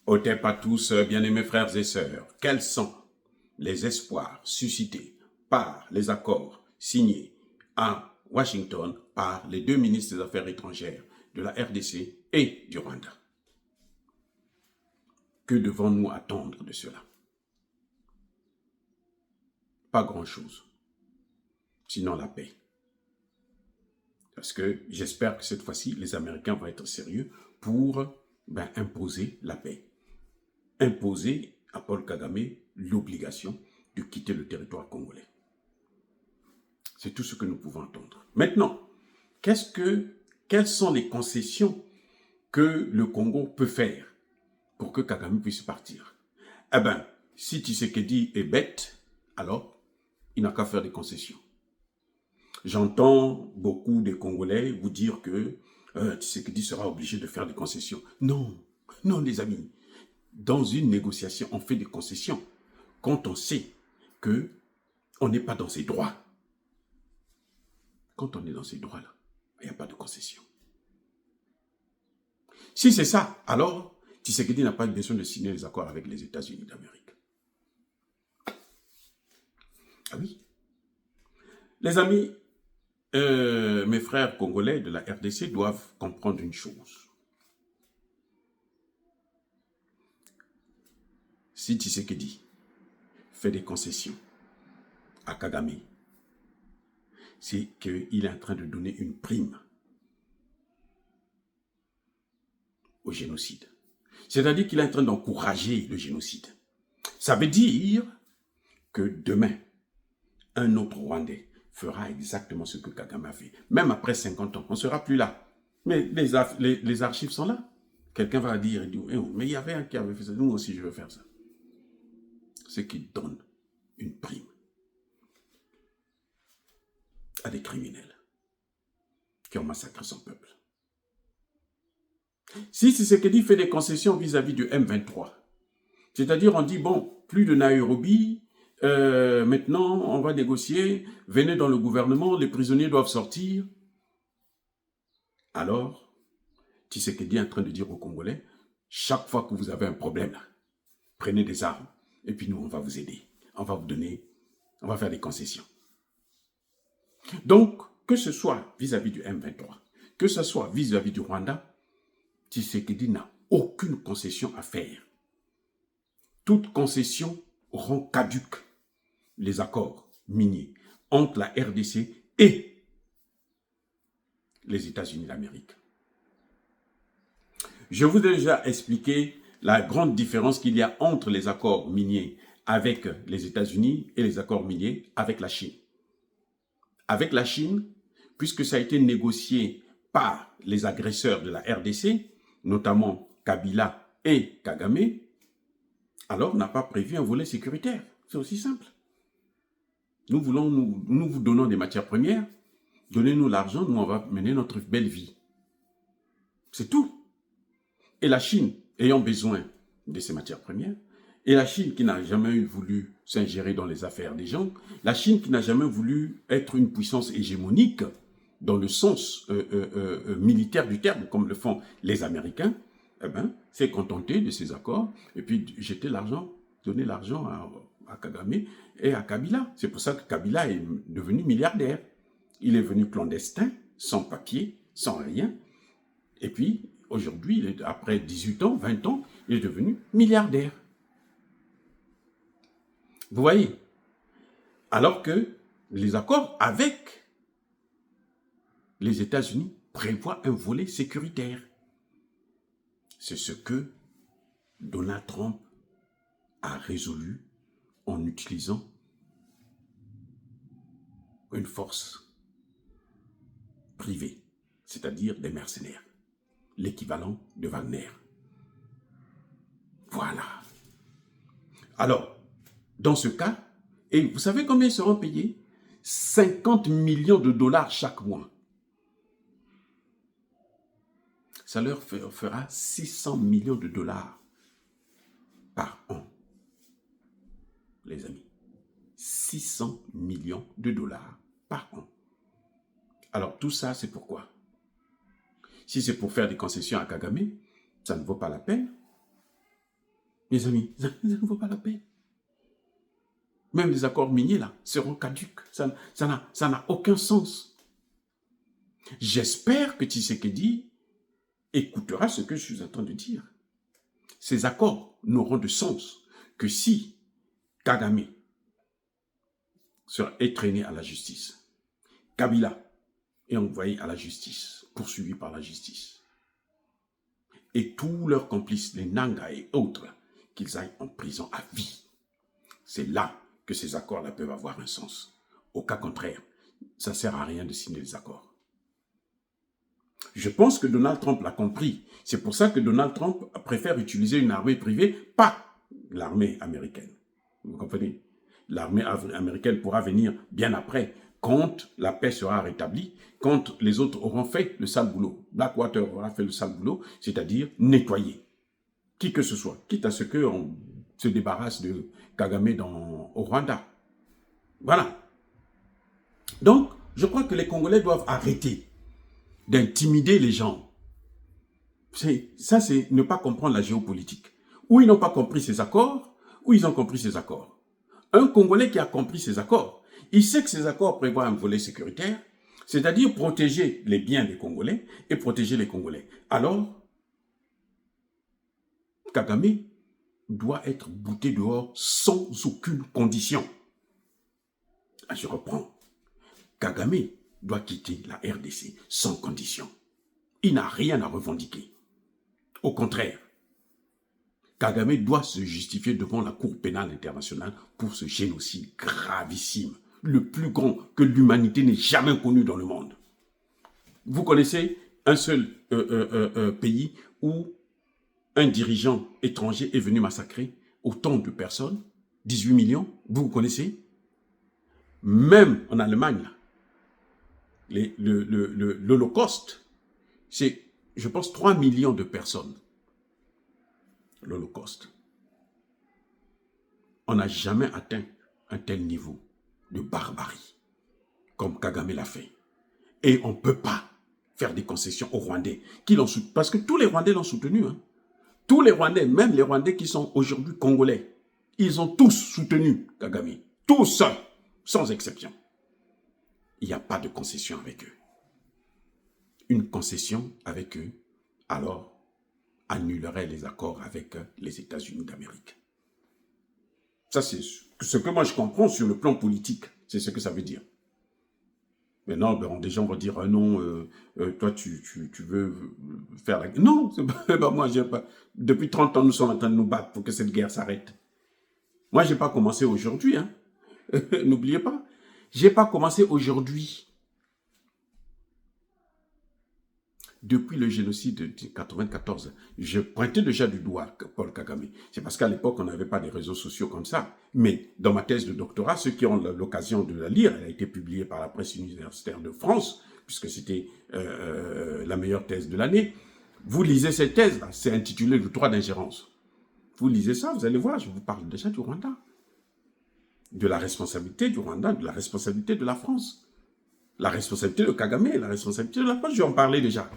Otep à tous, bien-aimés frères et sœurs, quels sont les espoirs suscités par les accords signés à Washington par les deux ministres des Affaires étrangères de la RDC et du Rwanda? Que devons-nous attendre de cela? Pas grand-chose, sinon la paix. Parce que j'espère que cette fois-ci, les Américains vont être sérieux pour imposer la paix. Imposer à Paul Kagame l'obligation de quitter le territoire congolais. C'est tout ce que nous pouvons entendre. Maintenant, quelles sont les concessions que le Congo peut faire pour que Kagame puisse partir? Eh bien, si Tshisekedi est bête, alors il n'a qu'à faire des concessions. J'entends beaucoup de Congolais vous dire que Tshisekedi sera obligé de faire des concessions. Non, non les amis. Dans une négociation, on fait des concessions quand on sait qu'on n'est pas dans ses droits. Quand on est dans ces droits-là, il n'y a pas de concession. Si c'est ça, alors Tshisekedi n'a pas besoin de signer les accords avec les États-Unis d'Amérique. Ah oui. Les amis, mes frères congolais de la RDC doivent comprendre une chose. Si Tshisekedi fait des concessions à Kagame, c'est qu'il est en train de donner une prime au génocide. C'est-à-dire qu'il est en train d'encourager le génocide. Ça veut dire que demain, un autre Rwandais fera exactement ce que Kagame a fait. Même après 50 ans, on ne sera plus là. Mais les archives sont là. Quelqu'un va dire, mais il y avait un qui avait fait ça, nous aussi je veux faire ça. C'est qu'il donne une prime à des criminels qui ont massacré son peuple. Si Tshisekedi fait des concessions vis-à-vis du M23, c'est-à-dire on dit, bon, plus de Nairobi, maintenant on va négocier, venez dans le gouvernement, les prisonniers doivent sortir. Alors, Tshisekedi est en train de dire aux Congolais, chaque fois que vous avez un problème, là, prenez des armes, et puis nous on va vous aider, on va vous donner, on va faire des concessions. Donc, que ce soit vis-à-vis du M23, que ce soit vis-à-vis du Rwanda, Tshisekedi n'a aucune concession à faire. Toute concession rend caduque les accords miniers entre la RDC et les États-Unis d'Amérique. Je vous ai déjà expliqué la grande différence qu'il y a entre les accords miniers avec les États-Unis et les accords miniers avec la Chine. Avec la Chine, puisque ça a été négocié par les agresseurs de la RDC, notamment Kabila et Kagame, alors on n'a pas prévu un volet sécuritaire. C'est aussi simple. Nous vous donnons des matières premières, donnez-nous l'argent, nous on va mener notre belle vie. C'est tout. Et la Chine ayant besoin de ces matières premières, et la Chine qui n'a jamais voulu s'ingérer dans les affaires des gens, la Chine qui n'a jamais voulu être une puissance hégémonique dans le sens militaire du terme, comme le font les Américains, eh ben, s'est contentée de ces accords et puis jeter l'argent, donner l'argent à Kagame et à Kabila. C'est pour ça que Kabila est devenu milliardaire. Il est venu clandestin, sans papier, sans rien. Et puis, aujourd'hui, après 18 ans, 20 ans, il est devenu milliardaire. Vous voyez? Alors que les accords avec les États-Unis prévoient un volet sécuritaire. C'est ce que Donald Trump a résolu en utilisant une force privée, c'est-à-dire des mercenaires, l'équivalent de Wagner. Voilà. Alors, dans ce cas, et vous savez combien ils seront payés? 50 millions de dollars chaque mois. Ça leur fera 600 millions de dollars par an, les amis. 600 millions de dollars par an. Alors tout ça, c'est pourquoi? Si c'est pour faire des concessions à Kagame, ça ne vaut pas la peine. mes amis, ça ne vaut pas la peine. Même les accords miniers, là, seront caducs. Ça n'a aucun sens. J'espère que Tshisekedi écoutera ce que je suis en train de dire. Ces accords n'auront de sens que si Kagame est traîné à la justice. Kabila est envoyé à la justice, poursuivi par la justice. Et tous leurs complices, les Nanga et autres, qu'ils aillent en prison à vie. C'est là que ces accords-là peuvent avoir un sens. Au cas contraire, ça ne sert à rien de signer les accords. Je pense que Donald Trump l'a compris. C'est pour ça que Donald Trump préfère utiliser une armée privée, pas l'armée américaine. Vous comprenez? L'armée américaine pourra venir bien après, quand la paix sera rétablie, quand les autres auront fait le sale boulot. Blackwater aura fait le sale boulot, c'est-à-dire nettoyer. Qui que ce soit, quitte à ce qu'on se débarrasse de Kagame au Rwanda. Voilà. Donc, je crois que les Congolais doivent arrêter d'intimider les gens. Ça, c'est ne pas comprendre la géopolitique. Ou ils n'ont pas compris ces accords, ou ils ont compris ces accords. Un Congolais qui a compris ces accords, il sait que ces accords prévoient un volet sécuritaire, c'est-à-dire protéger les biens des Congolais et protéger les Congolais. Alors, Kagame doit être bouté dehors sans aucune condition. Je reprends. Kagame doit quitter la RDC sans condition. Il n'a rien à revendiquer. Au contraire, Kagame doit se justifier devant la Cour pénale internationale pour ce génocide gravissime, le plus grand que l'humanité n'ait jamais connu dans le monde. Vous connaissez un seul pays où un dirigeant étranger est venu massacrer autant de personnes, 18 millions, vous connaissez? Même en Allemagne, là, l'Holocauste, c'est, je pense, 3 millions de personnes. L'Holocauste. On n'a jamais atteint un tel niveau de barbarie comme Kagame l'a fait. Et on ne peut pas faire des concessions aux Rwandais qui l'ont soutenu. Parce que tous les Rwandais l'ont soutenu. Hein. Tous les Rwandais, même les Rwandais qui sont aujourd'hui Congolais, ils ont tous soutenu Kagame. Tous, sans exception. Il n'y a pas de concession avec eux. Une concession avec eux, alors, annulerait les accords avec les États-Unis d'Amérique. Ça, c'est ce que moi je comprends sur le plan politique. C'est ce que ça veut dire. Maintenant, des gens vont dire, non, toi, tu veux faire la guerre. Non, c'est pas moi. Depuis 30 ans, nous sommes en train de nous battre pour que cette guerre s'arrête. Moi, je n'ai pas commencé aujourd'hui. Hein. N'oubliez pas. Je n'ai pas commencé aujourd'hui. Depuis le génocide de 1994, je pointais déjà du doigt Paul Kagame. C'est parce qu'à l'époque, on n'avait pas des réseaux sociaux comme ça. Mais dans ma thèse de doctorat, ceux qui ont l'occasion de la lire, elle a été publiée par la presse universitaire de France, puisque c'était la meilleure thèse de l'année. Vous lisez cette thèse-là, c'est intitulé « Le droit d'ingérence ». Vous lisez ça, vous allez voir, je vous parle déjà du Rwanda. De la responsabilité du Rwanda, de la responsabilité de la France. La responsabilité de Kagame, la responsabilité de la France, je vais en parler déjà.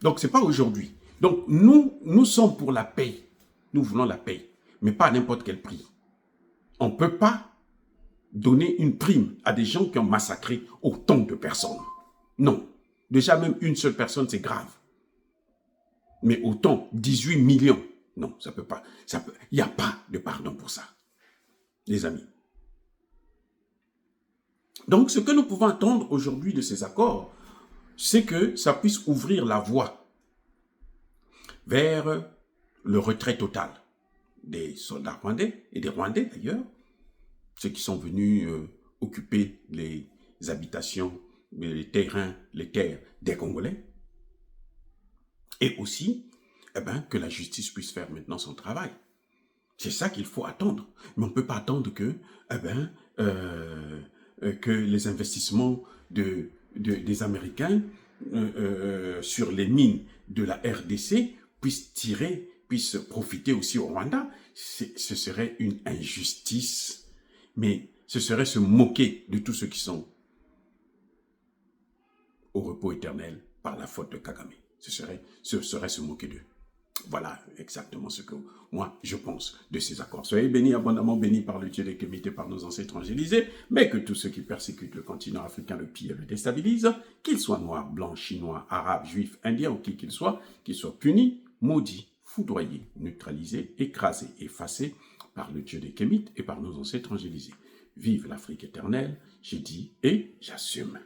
Donc, ce n'est pas aujourd'hui. Donc, nous sommes pour la paix. Nous voulons la paix, mais pas à n'importe quel prix. On ne peut pas donner une prime à des gens qui ont massacré autant de personnes. Non. Déjà, même une seule personne, c'est grave. Mais autant, 18 millions. Non, ça ne peut pas. Il n'y a pas de pardon pour ça, les amis. Donc, ce que nous pouvons attendre aujourd'hui de ces accords, c'est que ça puisse ouvrir la voie vers le retrait total des soldats rwandais, et des Rwandais d'ailleurs, ceux qui sont venus occuper les habitations, les terrains, les terres des Congolais, et aussi que la justice puisse faire maintenant son travail. C'est ça qu'il faut attendre. Mais on ne peut pas attendre que les investissements des Américains sur les mines de la RDC puissent profiter aussi au Rwanda. Ce serait une injustice, mais ce serait se moquer de tous ceux qui sont au repos éternel par la faute de Kagame. Ce serait se moquer d'eux. Voilà exactement ce que moi je pense de ces accords. Soyez bénis, abondamment bénis par le Dieu des Kémites et par nos ancêtres angélisés, mais que tous ceux qui persécutent le continent africain, le pillent et le déstabilisent, qu'ils soient noirs, blancs, chinois, arabes, juifs, indiens ou qui qu'ils soient punis, maudits, foudroyés, neutralisés, écrasés, effacés par le Dieu des Kémites et par nos ancêtres angélisés. Vive l'Afrique éternelle, j'ai dit et j'assume.